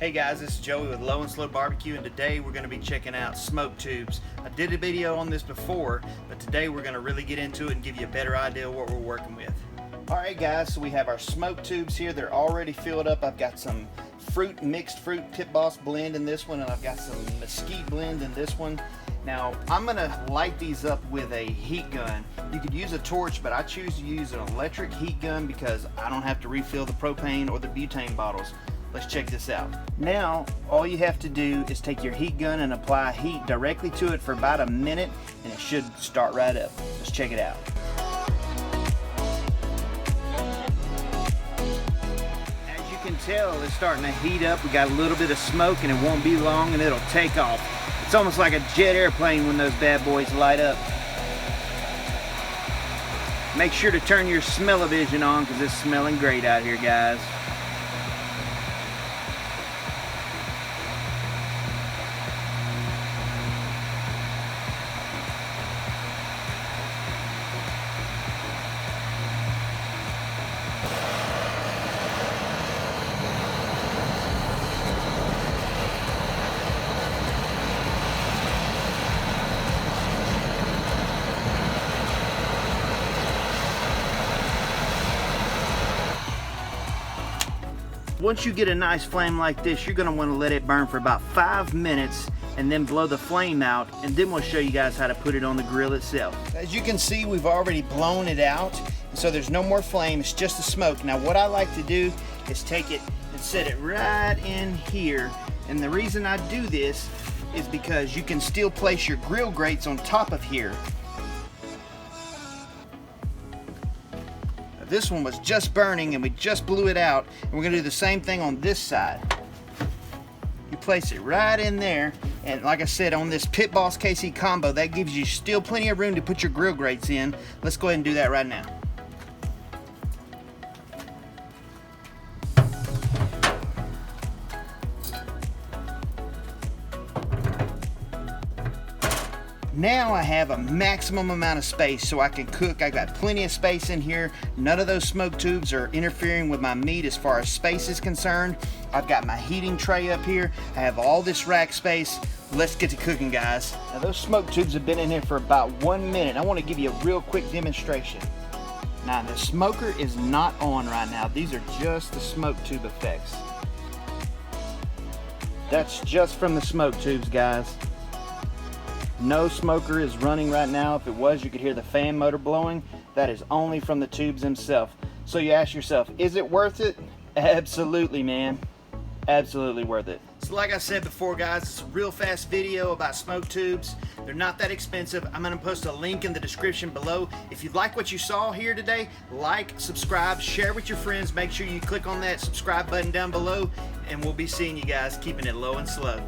Hey guys, this is Joey with Low and Slow Barbecue, and today we're going to be checking out smoke tubes. I did a video on this before, but today we're going to really get into it and give you a better idea of what we're working with. Alright guys, so we have our smoke tubes here. They're already filled up. I've got some mixed fruit Pit Boss blend in this one, and I've got some mesquite blend in this one. Now I'm going to light these up with a heat gun. You could use a torch, but I choose to use an electric heat gun because I don't have to refill the propane or the butane bottles. Let's check this out. Now, all you have to do is take your heat gun and apply heat directly to it for about a minute, and it should start right up. Let's check it out. As you can tell, it's starting to heat up. We got a little bit of smoke, and it won't be long, and it'll take off. It's almost like a jet airplane when those bad boys light up. Make sure to turn your smell-o-vision on because it's smelling great out here, guys. Once you get a nice flame like this, you're going to want to let it burn for about 5 minutes and then blow the flame out, and then we'll show you guys how to put it on the grill itself. As you can see, we've already blown it out, and so there's no more flame, it's just the smoke. Now what I like to do is take it and set it right in here, and the reason I do this is because you can still place your grill grates on top of here. This one was just burning and we just blew it out, and we're gonna do the same thing on this side. You place it right in there, and like I said, on this Pit Boss KC combo, that gives you still plenty of room to put your grill grates in. Let's go ahead and do that right now. Now I have a maximum amount of space so I can cook. I got plenty of space in here. None of those smoke tubes are interfering with my meat as far as space is concerned. I've got my heating tray up here. I have all this rack space. Let's get to cooking, guys. Now those smoke tubes have been in here for about 1 minute. I want to give you a real quick demonstration. Now the smoker is not on right now. These are just the smoke tube effects. That's just from the smoke tubes, guys. No smoker is running right now. If it was, you could hear the fan motor blowing. That is only from the tubes themselves. So you ask yourself, is it worth it? Absolutely, man. Absolutely worth it. So like I said before, guys, it's a real fast video about smoke tubes. They're not that expensive. I'm going to post a link in the description below. If you like what you saw here today, like, subscribe, share with your friends. Make sure you click on that subscribe button down below, and we'll be seeing you guys keeping it low and slow.